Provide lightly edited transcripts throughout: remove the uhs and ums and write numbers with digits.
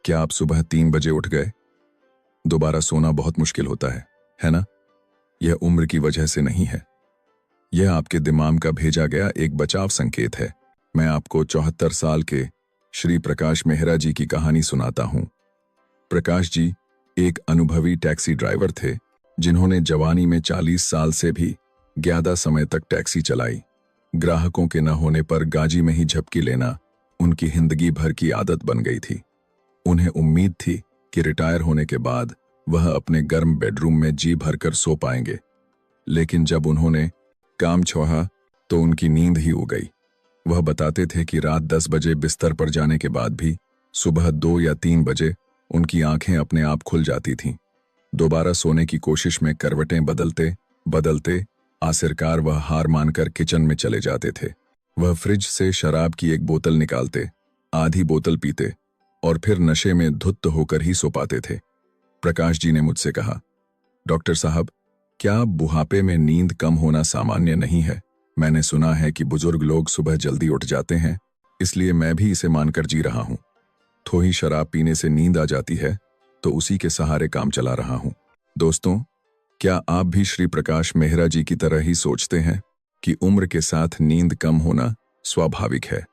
क्या आप सुबह 3 बजे उठ गए? दोबारा सोना बहुत मुश्किल होता है ना? यह उम्र की वजह से नहीं है। यह आपके दिमाग का भेजा गया एक बचाव संकेत है। मैं आपको 74 साल के श्री प्रकाश मेहरा जी की कहानी सुनाता हूं। प्रकाश जी एक अनुभवी टैक्सी ड्राइवर थे, जिन्होंने जवानी में 40 साल से भी ज्यादा समय तक टैक्सी चलाई। ग्राहकों के न होने पर गाजी में ही झपकी लेना उनकी जिंदगी भर की आदत बन गई थी। उन्हें उम्मीद थी कि रिटायर होने के बाद वह अपने गर्म बेडरूम में जी भरकर सो पाएंगे, लेकिन जब उन्होंने काम छोड़ा तो उनकी नींद ही उड़ गई। वह बताते थे कि रात 10 बजे बिस्तर पर जाने के बाद भी सुबह 2 या 3 बजे उनकी आंखें अपने आप खुल जाती थीं। दोबारा सोने की कोशिश में करवटें बदलते बदलते आखिरकार वह हार मानकर किचन में चले जाते थे। वह फ्रिज से शराब की एक बोतल निकालते, आधी बोतल पीते और फिर नशे में धुत होकर ही सो पाते थे। प्रकाश जी ने मुझसे कहा, डॉक्टर साहब, क्या बुढ़ापे में नींद कम होना सामान्य नहीं है? मैंने सुना है कि बुजुर्ग लोग सुबह जल्दी उठ जाते हैं, इसलिए मैं भी इसे मानकर जी रहा हूं। थोड़ी शराब पीने से नींद आ जाती है तो उसी के सहारे काम चला रहा हूं। दोस्तों, क्या आप भी श्री प्रकाश मेहरा जी की तरह ही सोचते हैं कि उम्र के साथ नींद कम होना स्वाभाविक है?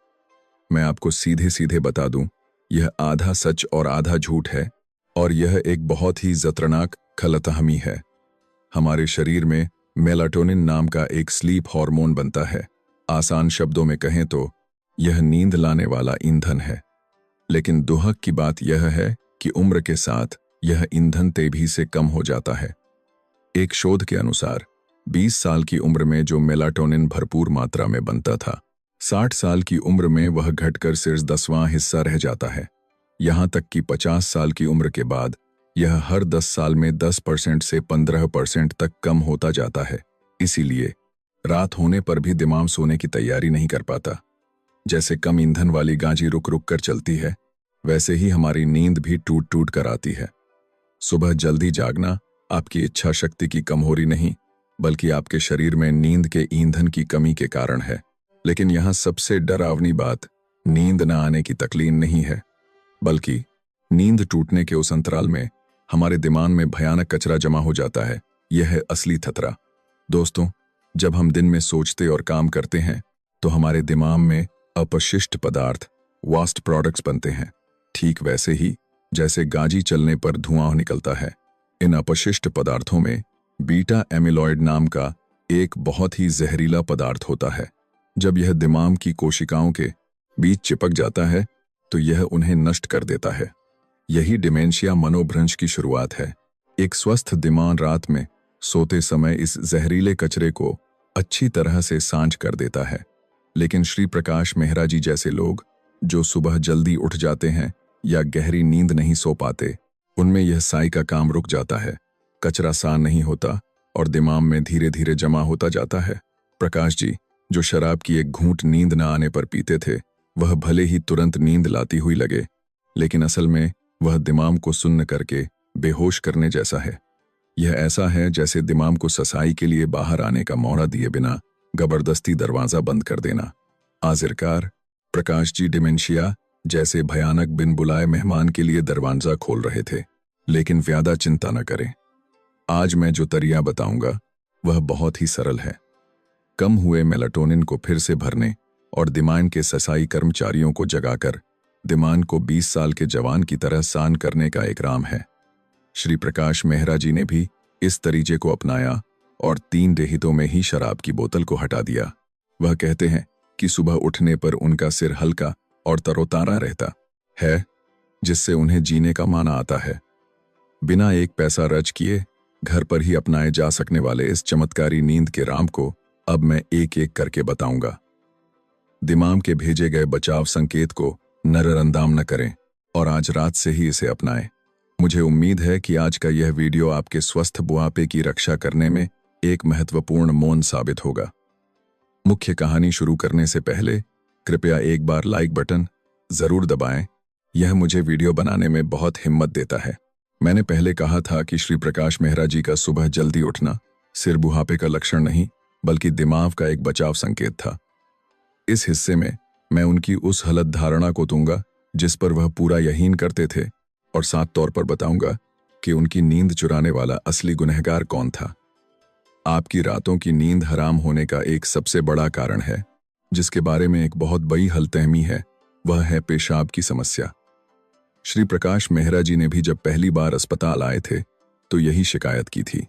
मैं आपको सीधे सीधे बता दूं, यह आधा सच और आधा झूठ है, और यह एक बहुत ही खतरनाक गलतफहमी है। हमारे शरीर में मेलाटोनिन नाम का एक स्लीप हार्मोन बनता है। आसान शब्दों में कहें तो यह नींद लाने वाला ईंधन है। लेकिन दुहक की बात यह है कि उम्र के साथ यह ईंधन तेजी से कम हो जाता है। एक शोध के अनुसार 20 साल की उम्र में जो मेलाटोनिन भरपूर मात्रा में बनता था, 60 साल की उम्र में वह घटकर सिर्फ 10वां हिस्सा रह जाता है। यहां तक कि 50 साल की उम्र के बाद यह हर 10 साल में 10% से 15% तक कम होता जाता है। इसीलिए रात होने पर भी दिमाग सोने की तैयारी नहीं कर पाता। जैसे कम ईंधन वाली गाड़ी रुक रुक कर चलती है, वैसे ही हमारी नींद भी टूट टूट कर आती है। सुबह जल्दी जागना आपकी इच्छा शक्ति की कमजोरी नहीं, बल्कि आपके शरीर में नींद के ईंधन की कमी के कारण है। लेकिन यहां सबसे डरावनी बात नींद न आने की तकलीफ नहीं है, बल्कि नींद टूटने के उस अंतराल में हमारे दिमाग में भयानक कचरा जमा हो जाता है। यह है असली खतरा। दोस्तों, जब हम दिन में सोचते और काम करते हैं तो हमारे दिमाग में अपशिष्ट पदार्थ, वेस्ट प्रोडक्ट्स बनते हैं, ठीक वैसे ही जैसे गाड़ी चलने पर धुआं निकलता है। इन अपशिष्ट पदार्थों में बीटा एमिलॉइड नाम का एक बहुत ही जहरीला पदार्थ होता है। जब यह दिमाग की कोशिकाओं के बीच चिपक जाता है तो यह उन्हें नष्ट कर देता है। यही डिमेंशिया मनोभ्रंश की शुरुआत है। एक स्वस्थ दिमाग रात में सोते समय इस जहरीले कचरे को अच्छी तरह से सांझ कर देता है। लेकिन श्री प्रकाश मेहरा जी जैसे लोग जो सुबह जल्दी उठ जाते हैं या गहरी नींद नहीं सो पाते, उनमें यह साई का काम रुक जाता है। कचरा सान नहीं होता और दिमाग में धीरे धीरे जमा होता जाता है। प्रकाश जी जो शराब की एक घूंट नींद न आने पर पीते थे, वह भले ही तुरंत नींद लाती हुई लगे, लेकिन असल में वह दिमाग को सुन्न करके बेहोश करने जैसा है। यह ऐसा है जैसे दिमाग को ससाई के लिए बाहर आने का मौका दिए बिना जबरदस्ती दरवाजा बंद कर देना। आखिरकार प्रकाश जी डिमेंशिया जैसे भयानक बिन बुलाए मेहमान के लिए दरवाजा खोल रहे थे। लेकिन ज्यादा चिंता न करें, आज मैं जो तरीका बताऊंगा वह बहुत ही सरल है। कम हुए मेलाटोनिन को फिर से भरने और दिमाग के ससाई कर्मचारियों को जगाकर दिमाग को 20 साल के जवान की तरह सान करने का एक राम है। श्री प्रकाश मेहरा जी ने भी इस तरीके को अपनाया और 3 देहितों में ही शराब की बोतल को हटा दिया। वह कहते हैं कि सुबह उठने पर उनका सिर हल्का और तरोताजा रहता है, जिससे उन्हें जीने का माना आता है। बिना एक पैसा खर्च किए घर पर ही अपनाए जा सकने वाले इस चमत्कारी नींद के राम को अब मैं एक एक करके बताऊंगा। दिमाग के भेजे गए बचाव संकेत को नजरअंदाज न करें और आज रात से ही इसे अपनाएं। मुझे उम्मीद है कि आज का यह वीडियो आपके स्वस्थ बुढ़ापे की रक्षा करने में एक महत्वपूर्ण मोड़ साबित होगा। मुख्य कहानी शुरू करने से पहले कृपया एक बार लाइक बटन जरूर दबाएं। यह मुझे वीडियो बनाने में बहुत हिम्मत देता है। मैंने पहले कहा था कि श्री प्रकाश मेहरा जी का सुबह जल्दी उठना सिर्फ बुढ़ापे का लक्षण नहीं, बल्कि दिमाग का एक बचाव संकेत था। इस हिस्से में मैं उनकी उस गलत धारणा को दूंगा जिस पर वह पूरा यकीन करते थे और साफ तौर पर बताऊंगा कि उनकी नींद चुराने वाला असली गुनहगार कौन था। आपकी रातों की नींद हराम होने का एक सबसे बड़ा कारण है, जिसके बारे में एक बहुत बड़ी गलतफहमी है, वह है पेशाब की समस्या। श्री प्रकाश मेहरा जी ने भी जब पहली बार अस्पताल आए थे तो यही शिकायत की थी।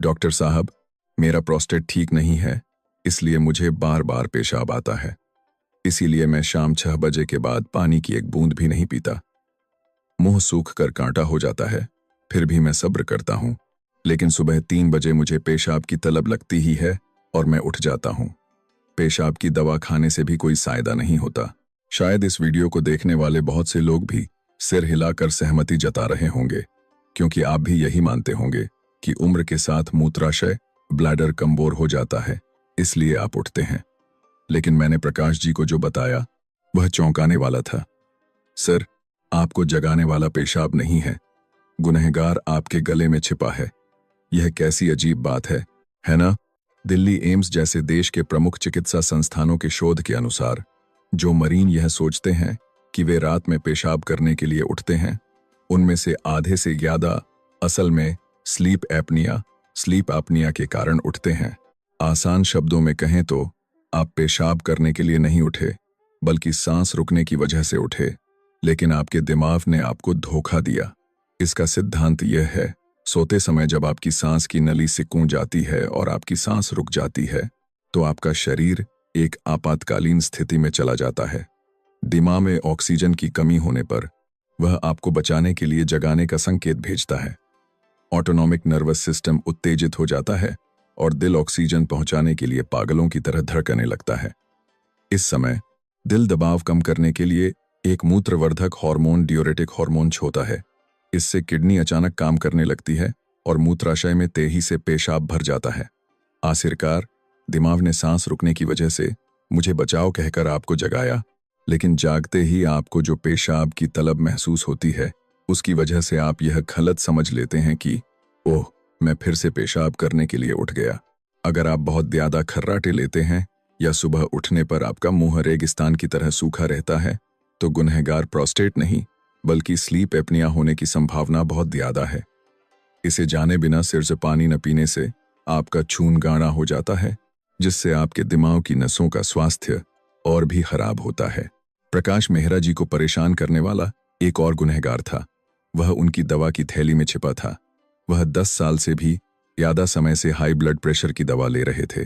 डॉक्टर साहब, मेरा प्रोस्टेट ठीक नहीं है, इसलिए मुझे बार बार पेशाब आता है। इसीलिए मैं शाम 6 बजे के बाद पानी की एक बूंद भी नहीं पीता। मुंह सूख कर कांटा हो जाता है, फिर भी मैं सब्र करता हूं, लेकिन सुबह 3 बजे मुझे पेशाब की तलब लगती ही है और मैं उठ जाता हूं। पेशाब की दवा खाने से भी कोई फायदा नहीं होता। शायद इस वीडियो को देखने वाले बहुत से लोग भी सिर हिलाकर सहमति जता रहे होंगे, क्योंकि आप भी यही मानते होंगे कि उम्र के साथ मूत्राशय, ब्लैडर कमजोर हो जाता है, इसलिए आप उठते हैं। लेकिन मैंने प्रकाश जी को जो बताया वह चौंकाने वाला था। सर, आपको जगाने वाला पेशाब नहीं है, गुनहगार आपके गले में छिपा है। यह कैसी अजीब बात है ना? दिल्ली एम्स जैसे देश के प्रमुख चिकित्सा संस्थानों के शोध के अनुसार जो मरीज यह सोचते हैं कि वे रात में पेशाब करने के लिए उठते हैं, उनमें से आधे से ज्यादा असल में स्लीप एपनिया के कारण उठते हैं। आसान शब्दों में कहें तो आप पेशाब करने के लिए नहीं उठे, बल्कि सांस रुकने की वजह से उठे, लेकिन आपके दिमाग ने आपको धोखा दिया। इसका सिद्धांत यह है, सोते समय जब आपकी सांस की नली सिकुड़ जाती है और आपकी सांस रुक जाती है, तो आपका शरीर एक आपातकालीन स्थिति में चला जाता है। दिमाग में ऑक्सीजन की कमी होने पर वह आपको बचाने के लिए जगाने का संकेत भेजता है। ऑटोनॉमिक नर्वस सिस्टम उत्तेजित हो जाता है और दिल ऑक्सीजन पहुंचाने के लिए पागलों की तरह धड़कने लगता है। इस समय दिल दबाव कम करने के लिए एक मूत्रवर्धक हार्मोन डाययूरेटिक हार्मोन छोड़ता है। इससे किडनी अचानक काम करने लगती है और मूत्राशय में तेजी से पेशाब भर जाता है। आखिरकार दिमाग ने सांस रुकने की वजह से मुझे बचाओ कहकर आपको जगाया, लेकिन जागते ही आपको जो पेशाब की तलब महसूस होती है, उसकी वजह से आप यह गलत समझ लेते हैं कि ओह, मैं फिर से पेशाब करने के लिए उठ गया। अगर आप बहुत ज्यादा खर्राटे लेते हैं या सुबह उठने पर आपका मुंह रेगिस्तान की तरह सूखा रहता है, तो गुनहगार प्रोस्टेट नहीं बल्कि स्लीप एपनिया होने की संभावना बहुत ज्यादा है। इसे जाने बिना सिर से पानी न पीने से आपका खून गाढ़ा हो जाता है, जिससे आपके दिमाग की नसों का स्वास्थ्य और भी खराब होता है। प्रकाश मेहरा जी को परेशान करने वाला एक और गुनहगार था। वह उनकी दवा की थैली में छिपा था। वह 10 साल से भी ज्यादा समय से हाई ब्लड प्रेशर की दवा ले रहे थे।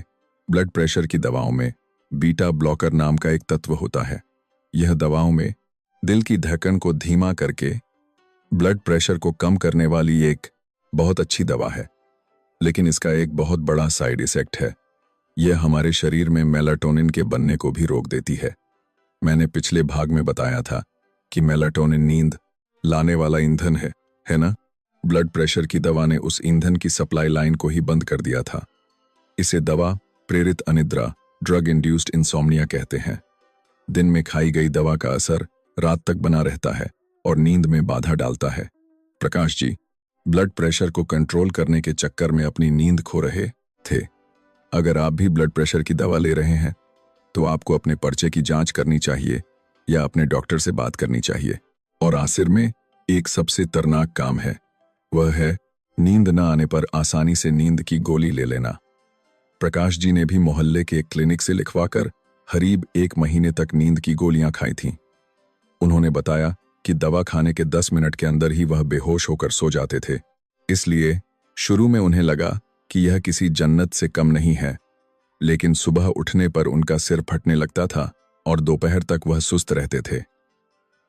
ब्लड प्रेशर की दवाओं में बीटा ब्लॉकर नाम का एक तत्व होता है। यह दवाओं में दिल की धड़कन को धीमा करके ब्लड प्रेशर को कम करने वाली एक बहुत अच्छी दवा है, लेकिन इसका एक बहुत बड़ा साइड इफेक्ट है। यह हमारे शरीर में मेलाटोनिन के बनने को भी रोक देती है। मैंने पिछले भाग में बताया था कि मेलाटोनिन नींद लाने वाला ईंधन है ना? ब्लड प्रेशर की दवा ने उस ईंधन की सप्लाई लाइन को ही बंद कर दिया था। इसे दवा प्रेरित अनिद्रा, ड्रग इंड्यूस्ड इंसोम्निया कहते हैं। दिन में खाई गई दवा का असर रात तक बना रहता है और नींद में बाधा डालता है। प्रकाश जी ब्लड प्रेशर को कंट्रोल करने के चक्कर में अपनी नींद खो रहे थे। अगर आप भी ब्लड प्रेशर की दवा ले रहे हैं तो आपको अपने पर्चे की जांच करनी चाहिए या अपने डॉक्टर से बात करनी चाहिए। और आखिर में एक सबसे खतरनाक काम है, वह है नींद न आने पर आसानी से नींद की गोली ले लेना। प्रकाश जी ने भी मोहल्ले के एक क्लिनिक से लिखवाकर करीब 1 महीने तक नींद की गोलियां खाई थीं। उन्होंने बताया कि दवा खाने के 10 मिनट के अंदर ही वह बेहोश होकर सो जाते थे। इसलिए शुरू में उन्हें लगा कि यह किसी जन्नत से कम नहीं है, लेकिन सुबह उठने पर उनका सिर फटने लगता था और दोपहर तक वह सुस्त रहते थे।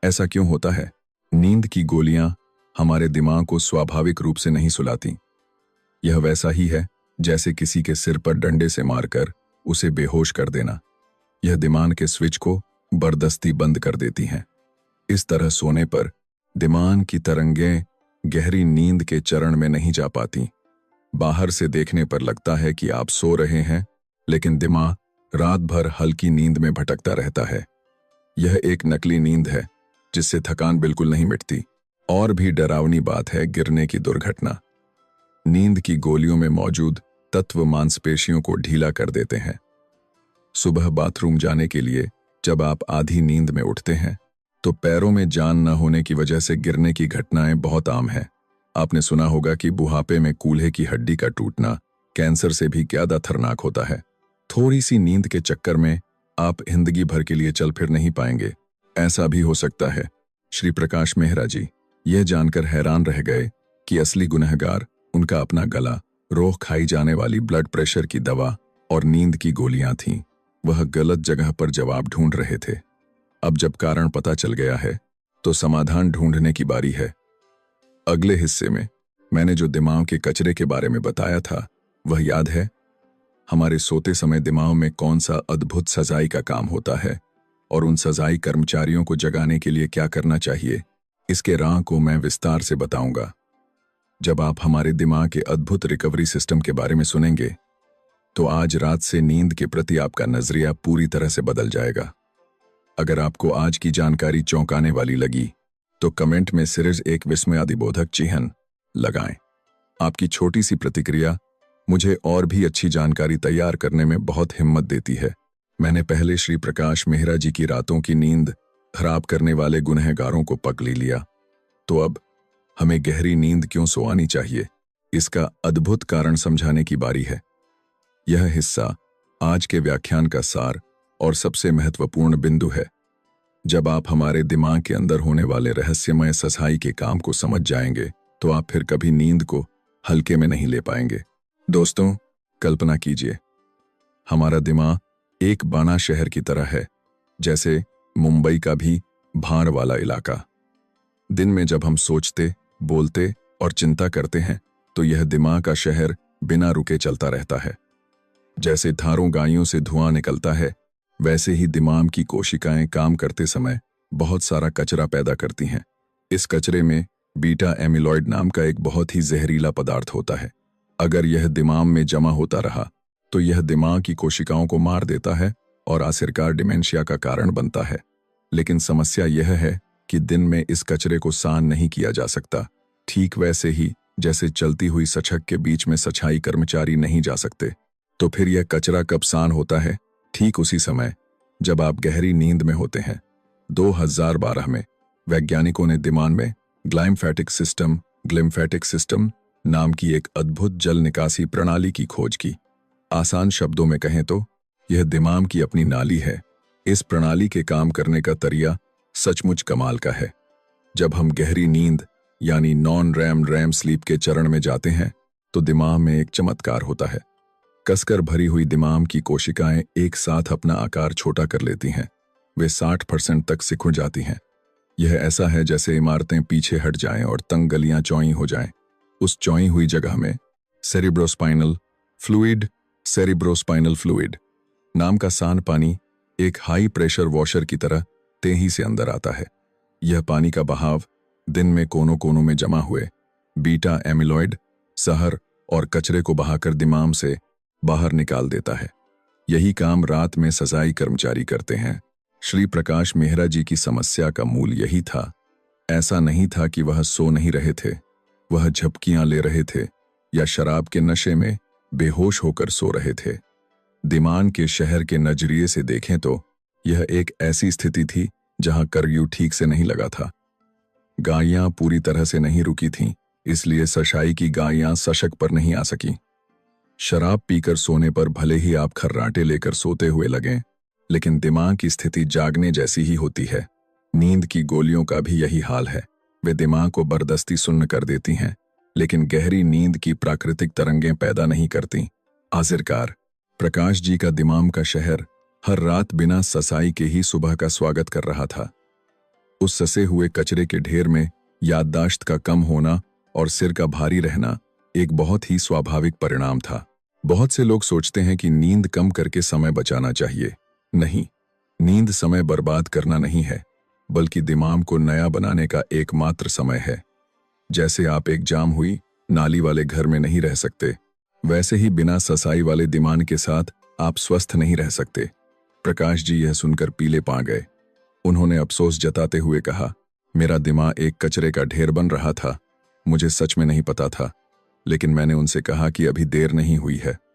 ऐसा क्यों होता है? नींद की गोलियां हमारे दिमाग को स्वाभाविक रूप से नहीं सुलाती। यह वैसा ही है जैसे किसी के सिर पर डंडे से मारकर उसे बेहोश कर देना। यह दिमाग के स्विच को बर्दस्ती बंद कर देती हैं। इस तरह सोने पर दिमाग की तरंगें गहरी नींद के चरण में नहीं जा पाती। बाहर से देखने पर लगता है कि आप सो रहे हैं, लेकिन दिमाग रात भर हल्की नींद में भटकता रहता है। यह एक नकली नींद है जिससे थकान बिल्कुल नहीं मिटती। और भी डरावनी बात है गिरने की दुर्घटना। नींद की गोलियों में मौजूद तत्व मांसपेशियों को ढीला कर देते हैं। सुबह बाथरूम जाने के लिए जब आप आधी नींद में उठते हैं तो पैरों में जान न होने की वजह से गिरने की घटनाएं बहुत आम हैं। आपने सुना होगा कि बुढ़ापे में कूल्हे की हड्डी का टूटना कैंसर से भी ज्यादा खतरनाक होता है। थोड़ी सी नींद के चक्कर में आप जिंदगी भर के लिए चल फिर नहीं पाएंगे। ऐसा भी हो सकता है। श्री प्रकाश मेहरा जी यह जानकर हैरान रह गए कि असली गुनहगार उनका अपना गला, रोज खाई जाने वाली ब्लड प्रेशर की दवा और नींद की गोलियां थीं। वह गलत जगह पर जवाब ढूंढ रहे थे। अब जब कारण पता चल गया है तो समाधान ढूंढने की बारी है। अगले हिस्से में मैंने जो दिमाग के कचरे के बारे में बताया था वह याद है? हमारे सोते समय दिमाग में कौन सा अद्भुत सजाई का काम होता है और उन सजाई कर्मचारियों को जगाने के लिए क्या करना चाहिए, इसके राह को मैं विस्तार से बताऊंगा। जब आप हमारे दिमाग के अद्भुत रिकवरी सिस्टम के बारे में सुनेंगे तो आज रात से नींद के प्रति आपका नजरिया पूरी तरह से बदल जाएगा। अगर आपको आज की जानकारी चौंकाने वाली लगी तो कमेंट में सिर्फ एक विस्मयादिबोधक चिन्ह लगाएं। आपकी छोटी सी प्रतिक्रिया मुझे और भी अच्छी जानकारी तैयार करने में बहुत हिम्मत देती है। मैंने पहले श्री प्रकाश मेहरा जी की रातों की नींद खराब करने वाले गुनहगारों को पकड़ लिया, तो अब हमें गहरी नींद क्यों सोनी चाहिए, इसका अद्भुत कारण समझाने की बारी है। यह हिस्सा आज के व्याख्यान का सार और सबसे महत्वपूर्ण बिंदु है। जब आप हमारे दिमाग के अंदर होने वाले रहस्यमय सफाई के काम को समझ जाएंगे तो आप फिर कभी नींद को हल्के में नहीं ले पाएंगे। दोस्तों, कल्पना कीजिए हमारा दिमाग एक बड़ा शहर की तरह है, जैसे मुंबई का भी भार वाला इलाका। दिन में जब हम सोचते, बोलते और चिंता करते हैं तो यह दिमाग का शहर बिना रुके चलता रहता है। जैसे धारों गायों से धुआं निकलता है, वैसे ही दिमाग की कोशिकाएं काम करते समय बहुत सारा कचरा पैदा करती हैं। इस कचरे में बीटा एमिलॉइड नाम का एक बहुत ही जहरीला पदार्थ होता है। अगर यह दिमाग में जमा होता रहा तो यह दिमाग की कोशिकाओं को मार देता है और आखिरकार डिमेंशिया का कारण बनता है। लेकिन समस्या यह है कि दिन में इस कचरे को शांत नहीं किया जा सकता। ठीक वैसे ही जैसे चलती हुई सड़क के बीच में सफाई कर्मचारी नहीं जा सकते, तो फिर यह कचरा कब शांत होता है? ठीक उसी समय जब आप गहरी नींद में होते हैं। 2012 में वैज्ञानिकों ने दिमाग में ग्लिम्फेटिक सिस्टम नाम की एक अद्भुत जल निकासी प्रणाली की खोज की। आसान शब्दों में कहें तो यह दिमाग की अपनी नाली है। इस प्रणाली के काम करने का तरीका सचमुच कमाल का है। जब हम गहरी नींद यानी नॉन रैम स्लीप के चरण में जाते हैं तो दिमाग में एक चमत्कार होता है। कसकर भरी हुई दिमाग की कोशिकाएं एक साथ अपना आकार छोटा कर लेती हैं। वे 60% तक सिकुड़ जाती हैं। यह ऐसा है जैसे इमारतें पीछे हट जाएं और तंग गलियां चौई हो जाएं। उस चौई हुई जगह में सेरिब्रोस्पाइनल फ्लूइड नाम का सांड पानी एक हाई प्रेशर वॉशर की तरह तेजी से अंदर आता है। यह पानी का बहाव दिन में कोनों कोनों में जमा हुए बीटा एमिलॉइड जहर और कचरे को बहाकर दिमाग से बाहर निकाल देता है। यही काम रात में सफाई कर्मचारी करते हैं। श्री प्रकाश मेहरा जी की समस्या का मूल यही था। ऐसा नहीं था कि वह सो नहीं रहे थे, वह झपकियां ले रहे थे या शराब के नशे में बेहोश होकर सो रहे थे। दिमाग के शहर के नजरिए से देखें तो यह एक ऐसी स्थिति थी जहां कर्फ्यू ठीक से नहीं लगा था। गायें पूरी तरह से नहीं रुकी थीं, इसलिए सफाई की गायें सड़क पर नहीं आ सकी। शराब पीकर सोने पर भले ही आप खर्राटे लेकर सोते हुए लगें, लेकिन दिमाग की स्थिति जागने जैसी ही होती है। नींद की गोलियों का भी यही हाल है। वे दिमाग को बर्दाश्ती सुन्न कर देती हैं, लेकिन गहरी नींद की प्राकृतिक तरंगें पैदा नहीं करती। आखिरकार प्रकाश जी का दिमाग का शहर हर रात बिना सफाई के ही सुबह का स्वागत कर रहा था। उस ससे हुए कचरे के ढेर में याददाश्त का कम होना और सिर का भारी रहना एक बहुत ही स्वाभाविक परिणाम था। बहुत से लोग सोचते हैं कि नींद कम करके समय बचाना चाहिए। नहीं, नींद समय बर्बाद करना नहीं है, बल्कि दिमाग को नया बनाने का एकमात्र समय है। जैसे आप एक जाम हुई नाली वाले घर में नहीं रह सकते, वैसे ही बिना सफाई वाले दिमाग के साथ आप स्वस्थ नहीं रह सकते। प्रकाश जी यह सुनकर पीले पा गए। उन्होंने अफसोस जताते हुए कहा, मेरा दिमाग एक कचरे का ढेर बन रहा था। मुझे सच में नहीं पता था, लेकिन मैंने उनसे कहा कि अभी देर नहीं हुई है।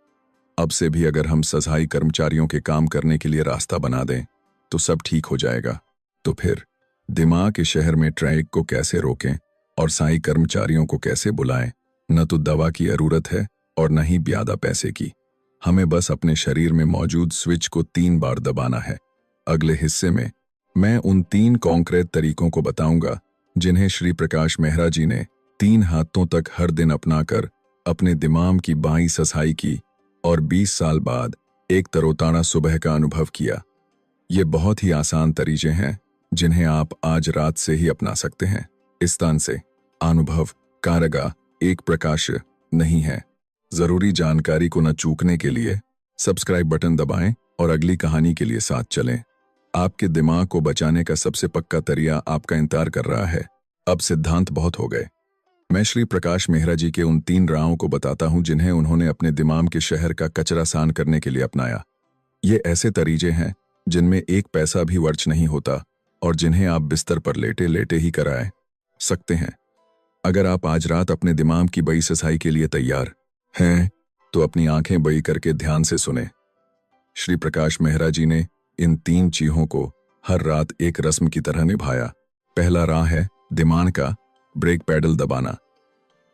अब से भी अगर हम सफाई कर्मचारियों के काम करने के लिए रास्ता बना दें तो सब ठीक हो जाएगा। तो फिर दिमाग के शहर में ट्रैफिक को कैसे रोकें और साई कर्मचारियों को कैसे बुलाएं। न तो दवा की जरूरत है और न ही ज्यादा पैसे की। हमें बस अपने शरीर में मौजूद स्विच को 3 बार दबाना है। अगले हिस्से में मैं उन 3 कॉन्क्रीट तरीकों को बताऊंगा जिन्हें श्री प्रकाश मेहरा जी ने 3 हाथों तक हर दिन अपनाकर अपने दिमाग की बाईं सफाई की और 20 साल बाद एक तरोताजा सुबह का अनुभव किया। ये बहुत ही आसान तरीके हैं जिन्हें आप आज रात से ही अपना सकते हैं। इस स्थान से अनुभव कारगा एक प्रकाश नहीं है। जरूरी जानकारी को न चूकने के लिए सब्सक्राइब बटन दबाएं और अगली कहानी के लिए साथ चलें। आपके दिमाग को बचाने का सबसे पक्का तरीका आपका इंतजार कर रहा है। अब सिद्धांत बहुत हो गए। मैं श्री प्रकाश मेहरा जी के उन 3 राहों को बताता हूं जिन्हें उन्होंने अपने दिमाग के शहर का कचरा सान करने के लिए अपनाया। ये ऐसे तरीके हैं जिनमें एक पैसा भी खर्च नहीं होता और जिन्हें आप बिस्तर पर लेटे लेटे ही कराए सकते हैं। अगर आप आज रात अपने दिमाग की बड़ी सफाई के लिए तैयार हैं तो अपनी आंखें बड़ी करके ध्यान से सुने। श्री प्रकाश मेहरा जी ने इन 3 चीजों को हर रात एक रस्म की तरह निभाया। पहला राह है दिमाग का ब्रेक पैडल दबाना।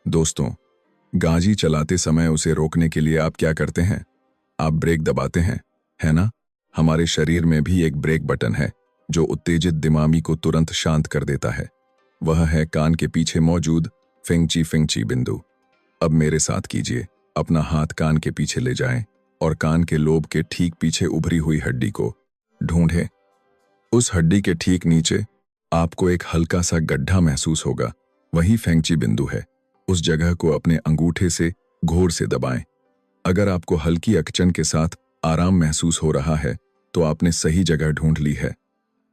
दोस्तों, गाड़ी चलाते समय उसे रोकने के लिए आप क्या करते हैं? आप ब्रेक दबाते हैं, है ना? हमारे शरीर में भी एक ब्रेक बटन है जो उत्तेजित दिमागी को तुरंत शांत कर देता है। वह है कान के पीछे मौजूद फिंगची बिंदु। अब मेरे साथ कीजिए। अपना हाथ कान के पीछे ले जाएं और कान के लोब के ठीक पीछे उभरी हुई हड्डी को ढूंढें। उस हड्डी के ठीक नीचे आपको एक हल्का सा गड्ढा महसूस होगा। वही फिंगची बिंदु है। उस जगह को अपने अंगूठे से घोर से दबाएं। अगर आपको हल्की अकचन के साथ आराम महसूस हो रहा है तो आपने सही जगह ढूंढ ली है।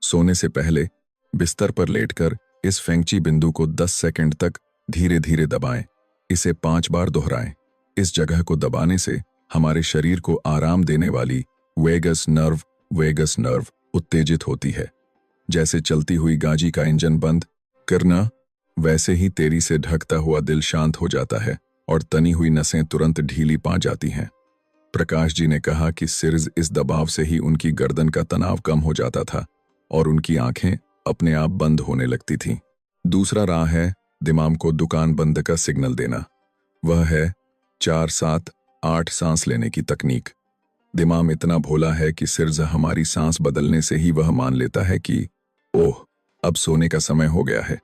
सोने से पहले बिस्तर पर लेटकर इस फिंगची बिंदु को 10 सेकंड तक धीरे धीरे दबाएं। इसे 5 बार दोहराएं। इस जगह को दबाने से हमारे शरीर को आराम देने वाली वेगस नर्व उत्तेजित होती है। जैसे चलती हुई गाड़ी का इंजन बंद करना, वैसे ही तेरी से ढकता हुआ दिल शांत हो जाता है और तनी हुई नसें तुरंत ढीली पा जाती हैं। प्रकाश जी ने कहा कि सिर्फ इस दबाव से ही उनकी गर्दन का तनाव कम हो जाता था और उनकी आंखें अपने आप बंद होने लगती थीं। दूसरा राह है दिमाग को दुकान बंद का सिग्नल देना। वह है 4-7-8 सांस लेने की तकनीक। दिमाग इतना भोला है कि सिर्फ हमारी सांस बदलने से ही वह मान लेता है कि ओह, अब सोने का समय हो गया है।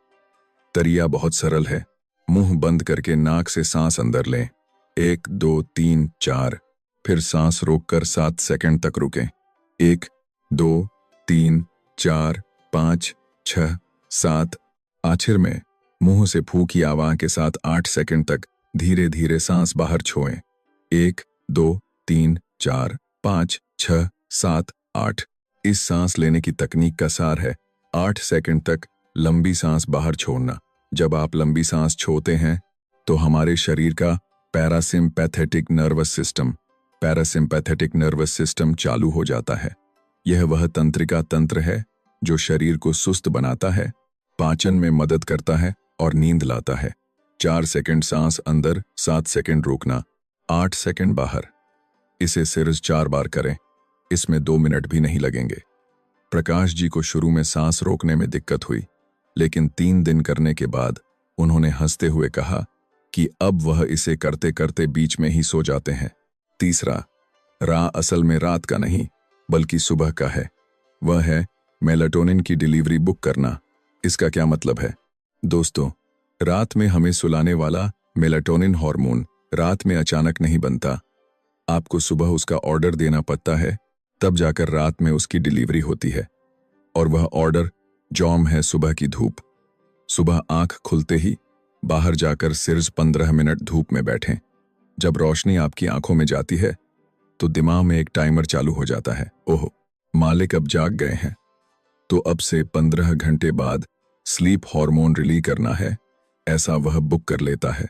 तरीका बहुत सरल है। मुंह बंद करके नाक से सांस अंदर लें। 1 2 3 4। फिर सांस रोककर 7 सेकंड तक रुकें। 1 2 3 4 5 6 7। आखिर में मुंह से फू की आवाज के साथ 8 सेकंड तक धीरे धीरे सांस बाहर छोड़ें। 1 2 3 4 5 6 7 8। इस सांस लेने की तकनीक का सार है 8 सेकंड तक लंबी सांस बाहर छोड़ना। जब आप लंबी सांस छोड़ते हैं तो हमारे शरीर का पैरासिम्पैथेटिक नर्वस सिस्टम चालू हो जाता है। यह वह तंत्रिका तंत्र है जो शरीर को सुस्त बनाता है, पाचन में मदद करता है और नींद लाता है। 4 सेकंड सांस अंदर, 7 सेकंड रोकना, 8 सेकंड बाहर। इसे सिर्फ 4 बार करें। इसमें 2 मिनट भी नहीं लगेंगे। प्रकाश जी को शुरू में सांस रोकने में दिक्कत हुई, लेकिन 3 दिन करने के बाद उन्होंने हंसते हुए कहा कि अब वह इसे करते करते बीच में ही सो जाते हैं। तीसरा राह असल में रात का नहीं बल्कि सुबह का है। वह है मेलाटोनिन की डिलीवरी बुक करना। इसका क्या मतलब है? दोस्तों, रात में हमें सुलाने वाला मेलाटोनिन हार्मोन रात में अचानक नहीं बनता। आपको सुबह उसका ऑर्डर देना पड़ता है, तब जाकर रात में उसकी डिलीवरी होती है। और वह ऑर्डर जॉम है सुबह की धूप। सुबह आंख खुलते ही बाहर जाकर सिर्फ 15 मिनट धूप में बैठें। जब रोशनी आपकी आंखों में जाती है तो दिमाग में एक टाइमर चालू हो जाता है। ओह, मालिक अब जाग गए हैं, तो अब से 15 घंटे बाद स्लीप हार्मोन रिलीज करना है, ऐसा वह बुक कर लेता है।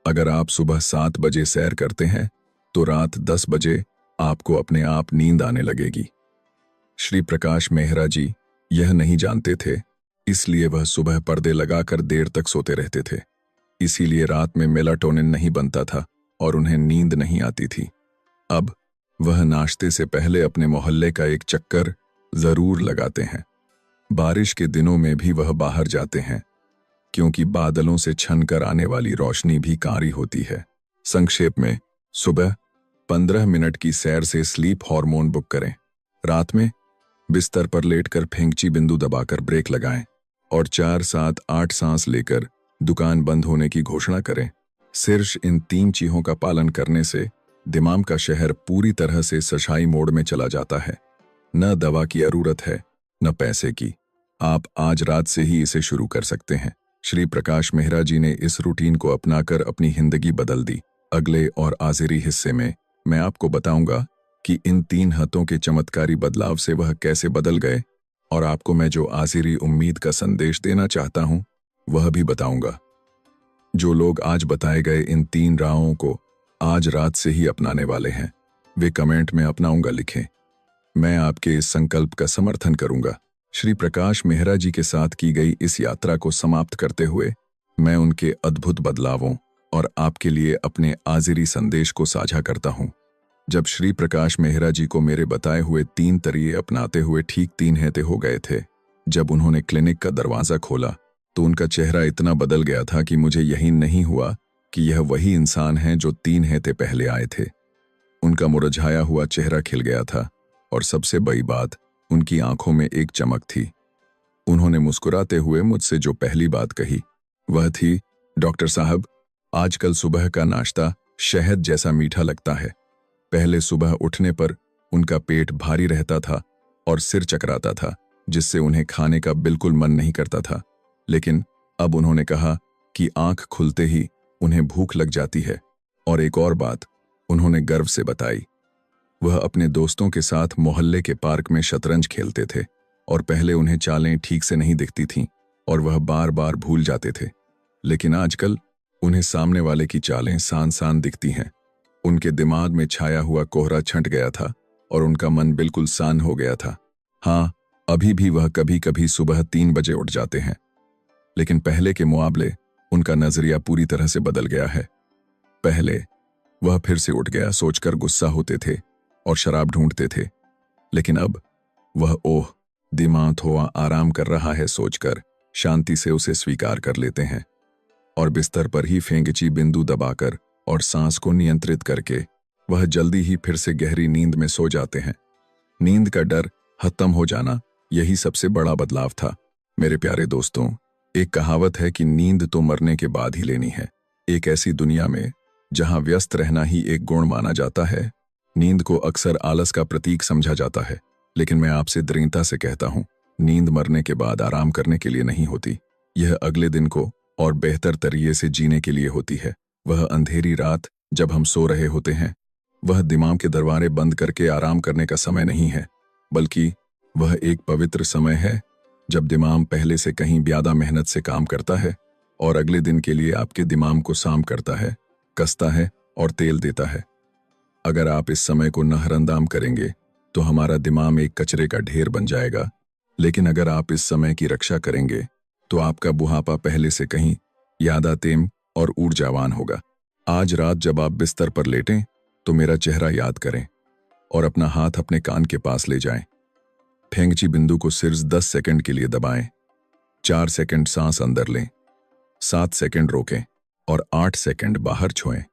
अगर आप सुबह 7 बजे सैर करते हैं तो रात 10 बजे आपको अपने आप नींद आने लगेगी। श्री प्रकाश मेहरा जी यह नहीं जानते थे, इसलिए वह सुबह पर्दे लगाकर देर तक सोते रहते थे। इसीलिए रात में मेलाटोनिन नहीं बनता था और उन्हें नींद नहीं आती थी। अब वह नाश्ते से पहले अपने मोहल्ले का एक चक्कर जरूर लगाते हैं। बारिश के दिनों में भी वह बाहर जाते हैं, क्योंकि बादलों से छनकर आने वाली रोशनी भी कारी होती है। संक्षेप में, सुबह 15 मिनट की सैर से स्लीप हार्मोन बुक करें। रात में बिस्तर पर लेटकर फेंगची बिंदु दबाकर ब्रेक लगाएं और 4, 7, 8 सांस लेकर दुकान बंद होने की घोषणा करें। सिर्फ इन 3 चीजों का पालन करने से दिमाग का शहर पूरी तरह से सशाई मोड में चला जाता है। न दवा की जरूरत है, न पैसे की। आप आज रात से ही इसे शुरू कर सकते हैं। श्री प्रकाश मेहरा जी ने इस रूटीन को अपनाकर अपनी जिंदगी बदल दी। अगले और आखिरी हिस्से में मैं आपको बताऊंगा कि इन 3 हथों के चमत्कारी बदलाव से वह कैसे बदल गए, और आपको मैं जो आखिरी उम्मीद का संदेश देना चाहता हूं वह भी बताऊंगा। जो लोग आज बताए गए इन 3 राहों को आज रात से ही अपनाने वाले हैं, वे कमेंट में अपनाऊंगा लिखें। मैं आपके इस संकल्प का समर्थन करूंगा। श्री प्रकाश मेहरा जी के साथ की गई इस यात्रा को समाप्त करते हुए मैं उनके अद्भुत बदलावों और आपके लिए अपने आखिरी संदेश को साझा करता हूं। जब श्री प्रकाश मेहरा जी को मेरे बताए हुए 3 तरीके अपनाते हुए ठीक 3 हफ्ते हो गए थे, जब उन्होंने क्लिनिक का दरवाजा खोला तो उनका चेहरा इतना बदल गया था कि मुझे यकीन नहीं हुआ कि यह वही इंसान है जो 3 हफ्ते पहले आए थे। उनका मुरझाया हुआ चेहरा खिल गया था और सबसे बड़ी बात, उनकी आंखों में एक चमक थी। उन्होंने मुस्कुराते हुए मुझसे जो पहली बात कही वह थी, डॉक्टर साहब, आजकल सुबह का नाश्ता शहद जैसा मीठा लगता है। पहले सुबह उठने पर उनका पेट भारी रहता था और सिर चकराता था, जिससे उन्हें खाने का बिल्कुल मन नहीं करता था। लेकिन अब उन्होंने कहा कि आंख खुलते ही उन्हें भूख लग जाती है। और एक और बात उन्होंने गर्व से बताई, वह अपने दोस्तों के साथ मोहल्ले के पार्क में शतरंज खेलते थे और पहले उन्हें चालें ठीक से नहीं दिखती थीं और वह बार बार भूल जाते थे, लेकिन आजकल उन्हें सामने वाले की चालें सान सान दिखती हैं। उनके दिमाग में छाया हुआ कोहरा छंट गया था और उनका मन बिल्कुल शांत हो गया था। हाँ, अभी भी वह कभी कभी सुबह 3 बजे उठ जाते हैं, लेकिन पहले के मुकाबले उनका नजरिया पूरी तरह से बदल गया है। पहले वह फिर से उठ गया सोचकर गुस्सा होते थे और शराब ढूंढते थे, लेकिन अब वह ओह, दिमाग थोड़ा आराम कर रहा है सोचकर शांति से उसे स्वीकार कर लेते हैं और बिस्तर पर ही फेंगची बिंदु दबाकर और सांस को नियंत्रित करके वह जल्दी ही फिर से गहरी नींद में सो जाते हैं। नींद का डर खत्म हो जाना, यही सबसे बड़ा बदलाव था। मेरे प्यारे दोस्तों, एक कहावत है कि नींद तो मरने के बाद ही लेनी है। एक ऐसी दुनिया में जहां व्यस्त रहना ही एक गुण माना जाता है, नींद को अक्सर आलस का प्रतीक समझा जाता है, लेकिन मैं आपसे दृढ़ता से कहता हूं, नींद मरने के बाद आराम करने के लिए नहीं होती। यह अगले दिन को और बेहतर तरीके से जीने के लिए होती है। वह अंधेरी रात जब हम सो रहे होते हैं, वह दिमाग के दरवाजे बंद करके आराम करने का समय नहीं है, बल्कि वह एक पवित्र समय है जब दिमाग पहले से कहीं ज्यादा मेहनत से काम करता है और अगले दिन के लिए आपके दिमाग को साम करता है, कसता है और तेल देता है। अगर आप इस समय को नजरअंदाज करेंगे तो हमारा दिमाग एक कचरे का ढेर बन जाएगा, लेकिन अगर आप इस समय की रक्षा करेंगे तो आपका बुढ़ापा पहले से कहीं ज्यादा तेज और ऊर्जावान होगा। आज रात जब आप बिस्तर पर लेटें तो मेरा चेहरा याद करें और अपना हाथ अपने कान के पास ले जाएं। फेंगची बिंदु को सिर्फ 10 सेकंड के लिए दबाएं। 4 सेकंड सांस अंदर लें, 7 सेकंड रोकें और 8 सेकंड बाहर छोड़ें।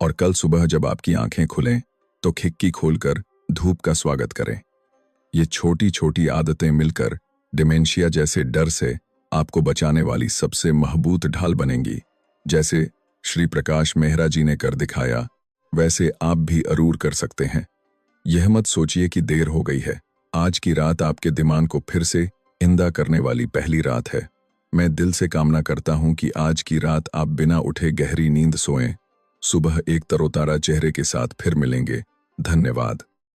और कल सुबह जब आपकी आंखें खुलें तो खिड़की खोलकर धूप का स्वागत करें। ये छोटी छोटी आदतें मिलकर डिमेंशिया जैसे डर से आपको बचाने वाली सबसे मजबूत ढाल बनेंगी। जैसे श्री प्रकाश मेहरा जी ने कर दिखाया, वैसे आप भी जरूर कर सकते हैं। यह मत सोचिए कि देर हो गई है। आज की रात आपके दिमाग को फिर से इंदा करने वाली पहली रात है। मैं दिल से कामना करता हूं कि आज की रात आप बिना उठे गहरी नींद सोएं। सुबह एक तरोताजा चेहरे के साथ फिर मिलेंगे। धन्यवाद।